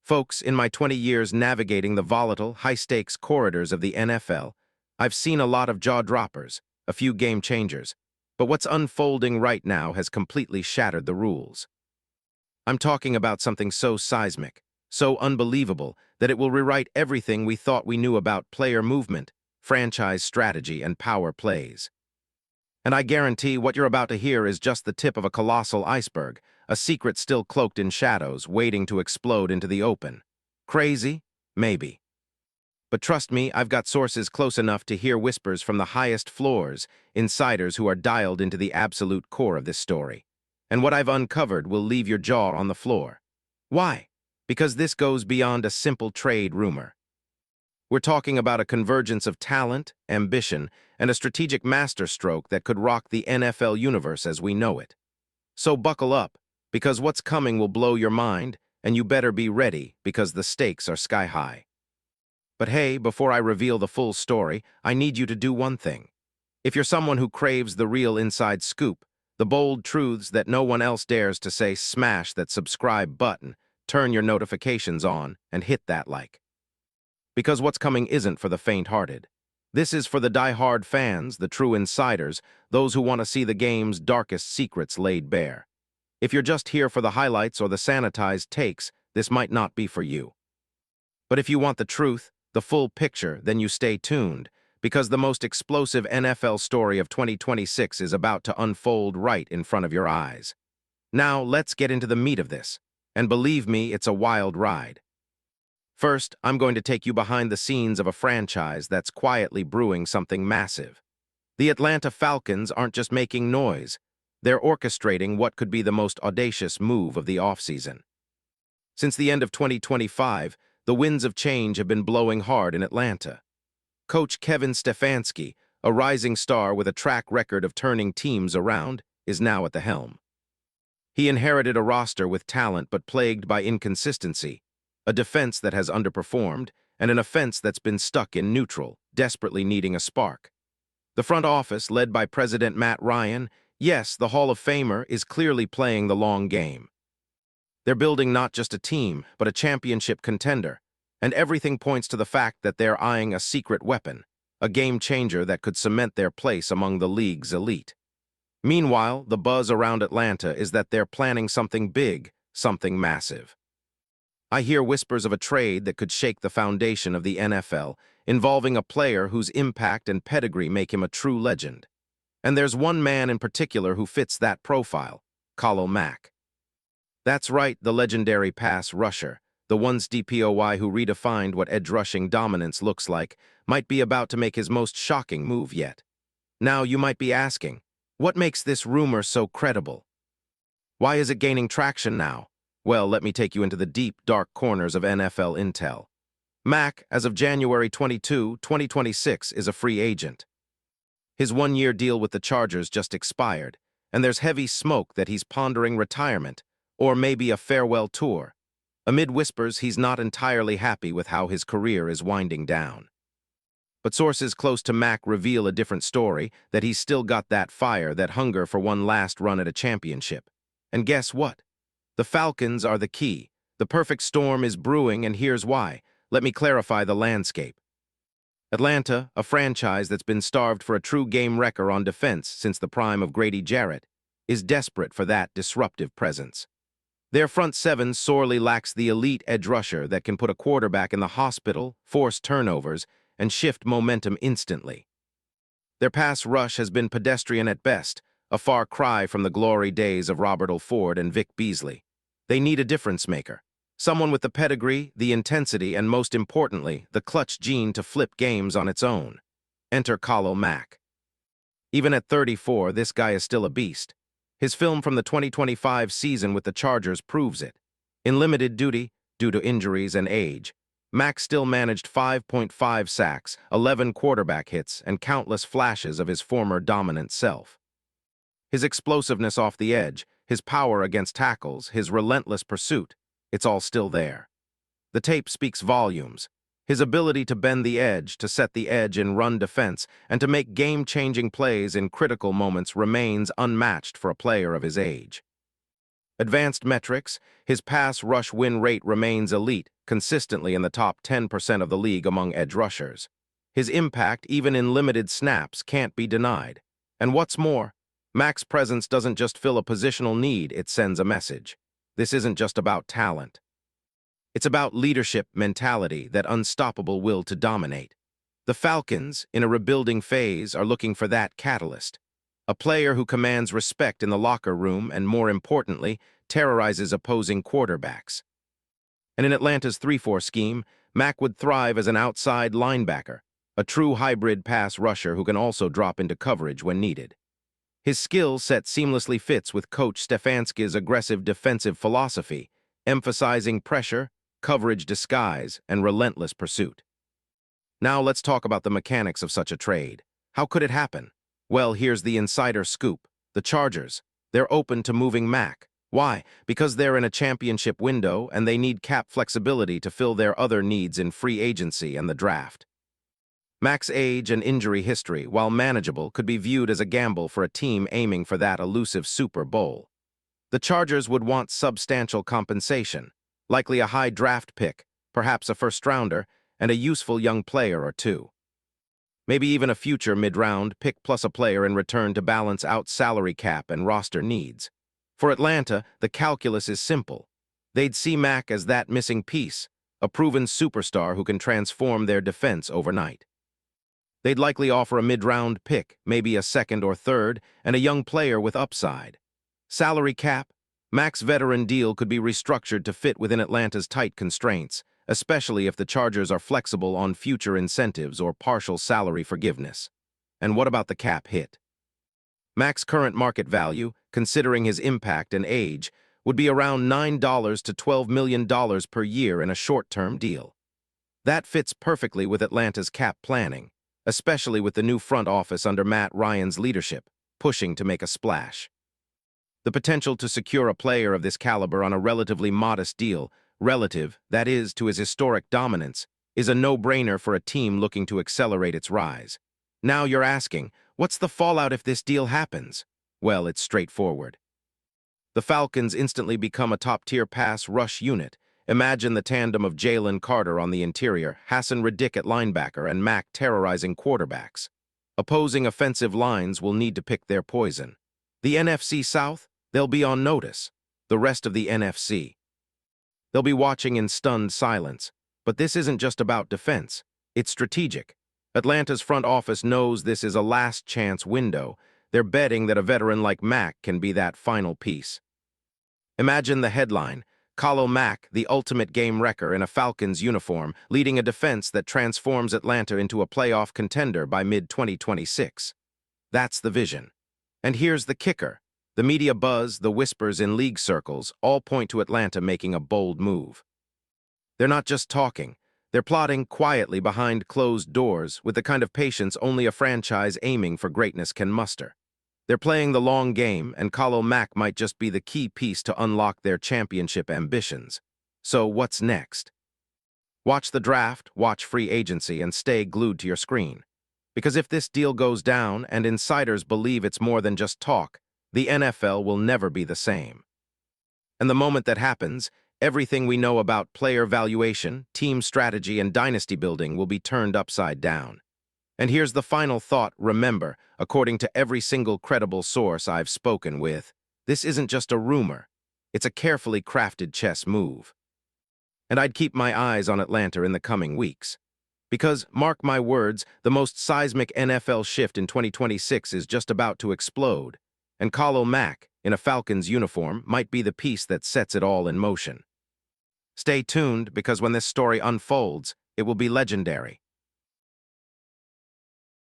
Folks, in my 20 years navigating the volatile, high-stakes corridors of the NFL, I've seen a lot of jaw-droppers, a few game changers, but what's unfolding right now has completely shattered the rules. I'm talking about something so seismic, so unbelievable, that it will rewrite everything we thought we knew about player movement, franchise strategy, and power plays. And I guarantee what you're about to hear is just the tip of a colossal iceberg, a secret still cloaked in shadows, waiting to explode into the open. Crazy? Maybe. But trust me, I've got sources close enough to hear whispers from the highest floors, insiders who are dialed into the absolute core of this story. And what I've uncovered will leave your jaw on the floor. Why? Because this goes beyond a simple trade rumor. We're talking about a convergence of talent, ambition, and a strategic masterstroke that could rock the NFL universe as we know it. So buckle up, because what's coming will blow your mind, and you better be ready because the stakes are sky high. But hey, before I reveal the full story, I need you to do one thing. If you're someone who craves the real inside scoop, the bold truths that no one else dares to say, smash that subscribe button, turn your notifications on, and hit that like. Because what's coming isn't for the faint-hearted. This is for the die-hard fans, the true insiders, those who want to see the game's darkest secrets laid bare. If you're just here for the highlights or the sanitized takes, this might not be for you. But if you want the truth, the full picture, then you stay tuned, because the most explosive NFL story of 2026 is about to unfold right in front of your eyes. Now, let's get into the meat of this. And believe me, it's a wild ride. First, I'm going to take you behind the scenes of a franchise that's quietly brewing something massive. The Atlanta Falcons aren't just making noise. They're orchestrating what could be the most audacious move of the offseason. Since the end of 2025, the winds of change have been blowing hard in Atlanta. Coach Kevin Stefanski, a rising star with a track record of turning teams around, is now at the helm. He inherited a roster with talent but plagued by inconsistency, a defense that has underperformed, and an offense that's been stuck in neutral, desperately needing a spark. The front office, led by President Matt Ryan, yes, the Hall of Famer, is clearly playing the long game. They're building not just a team, but a championship contender, and everything points to the fact that they're eyeing a secret weapon, a game-changer that could cement their place among the league's elite. Meanwhile, the buzz around Atlanta is that they're planning something big, something massive. I hear whispers of a trade that could shake the foundation of the NFL, involving a player whose impact and pedigree make him a true legend. And there's one man in particular who fits that profile, Khalil Mack. That's right, the legendary pass rusher, the once DPOY who redefined what edge-rushing dominance looks like, might be about to make his most shocking move yet. Now, you might be asking, what makes this rumor so credible? Why is it gaining traction now? Well, let me take you into the deep, dark corners of NFL intel. Mack, as of January 22, 2026, is a free agent. His one-year deal with the Chargers just expired, and there's heavy smoke that he's pondering retirement, or maybe a farewell tour. Amid whispers, he's not entirely happy with how his career is winding down. But sources close to Mack reveal a different story, that he's still got that fire, that hunger for one last run at a championship. And guess what? The Falcons are the key. The perfect storm is brewing, and here's why. Let me clarify the landscape. Atlanta, a franchise that's been starved for a true game wrecker on defense since the prime of Grady Jarrett, is desperate for that disruptive presence. Their front seven sorely lacks the elite edge rusher that can put a quarterback in the hospital, force turnovers, and shift momentum instantly. Their pass rush has been pedestrian at best, a far cry from the glory days of Robert Alford and Vic Beasley. They need a difference maker, someone with the pedigree, the intensity, and most importantly, the clutch gene to flip games on its own. Enter Khalil Mack. Even at 34, this guy is still a beast. His film from the 2025 season with the Chargers proves it. In limited duty, due to injuries and age, Mack still managed 5.5 sacks, 11 quarterback hits, and countless flashes of his former dominant self. His explosiveness off the edge, his power against tackles, his relentless pursuit, it's all still there. The tape speaks volumes. His ability to bend the edge, to set the edge in run defense, and to make game-changing plays in critical moments remains unmatched for a player of his age. Advanced metrics, his pass rush win rate remains elite, consistently in the top 10% of the league among edge rushers. His impact, even in limited snaps, can't be denied. And what's more, Mac's presence doesn't just fill a positional need, it sends a message. This isn't just about talent. It's about leadership mentality, that unstoppable will to dominate. The Falcons, in a rebuilding phase, are looking for that catalyst. A player who commands respect in the locker room and, more importantly, terrorizes opposing quarterbacks. And in Atlanta's 3-4 scheme, Mac would thrive as an outside linebacker, a true hybrid pass rusher who can also drop into coverage when needed. His skill set seamlessly fits with Coach Stefanski's aggressive defensive philosophy, emphasizing pressure, coverage disguise, and relentless pursuit. Now let's talk about the mechanics of such a trade. How could it happen? Well, here's the insider scoop. The Chargers, they're open to moving Mac. Why? Because they're in a championship window and they need cap flexibility to fill their other needs in free agency and the draft. Mac's age and injury history, while manageable, could be viewed as a gamble for a team aiming for that elusive Super Bowl. The Chargers would want substantial compensation, likely a high draft pick, perhaps a first-rounder, and a useful young player or two. Maybe even a future mid-round pick plus a player in return to balance out salary cap and roster needs. For Atlanta, the calculus is simple. They'd see Mac as that missing piece, a proven superstar who can transform their defense overnight. They'd likely offer a mid-round pick, maybe a second or third, and a young player with upside. Salary cap, Mac's veteran deal could be restructured to fit within Atlanta's tight constraints, especially if the Chargers are flexible on future incentives or partial salary forgiveness. And what about the cap hit? Mac's current market value, considering his impact and age, would be around $9 to $12 million per year in a short-term deal. That fits perfectly with Atlanta's cap planning, especially with the new front office under Matt Ryan's leadership, pushing to make a splash. The potential to secure a player of this caliber on a relatively modest deal, relative, that is, to his historic dominance, is a no-brainer for a team looking to accelerate its rise. Now you're asking, what's the fallout if this deal happens? Well, it's straightforward. The Falcons instantly become a top-tier pass rush unit. Imagine the tandem of Jalen Carter on the interior, Hassan Reddick at linebacker, and Mac terrorizing quarterbacks. Opposing offensive lines will need to pick their poison. The NFC South? They'll be on notice. The rest of the NFC? They'll be watching in stunned silence. But this isn't just about defense. It's strategic. Atlanta's front office knows this is a last-chance window. They're betting that a veteran like Mac can be that final piece. Imagine the headline: Khalil Mack, the ultimate game wrecker in a Falcons uniform, leading a defense that transforms Atlanta into a playoff contender by mid-2026. That's the vision. And here's the kicker. The media buzz, the whispers in league circles, all point to Atlanta making a bold move. They're not just talking. They're plotting quietly behind closed doors with the kind of patience only a franchise aiming for greatness can muster. They're playing the long game, and Khalil Mack might just be the key piece to unlock their championship ambitions. So what's next? Watch the draft, watch free agency, and stay glued to your screen. Because if this deal goes down and insiders believe it's more than just talk, the NFL will never be the same. And the moment that happens, everything we know about player valuation, team strategy, and dynasty building will be turned upside down. And here's the final thought. Remember, according to every single credible source I've spoken with, this isn't just a rumor. It's a carefully crafted chess move. And I'd keep my eyes on Atlanta in the coming weeks. Because, mark my words, the most seismic NFL shift in 2026 is just about to explode. And Khalil Mack, in a Falcons uniform, might be the piece that sets it all in motion. Stay tuned, because when this story unfolds, it will be legendary.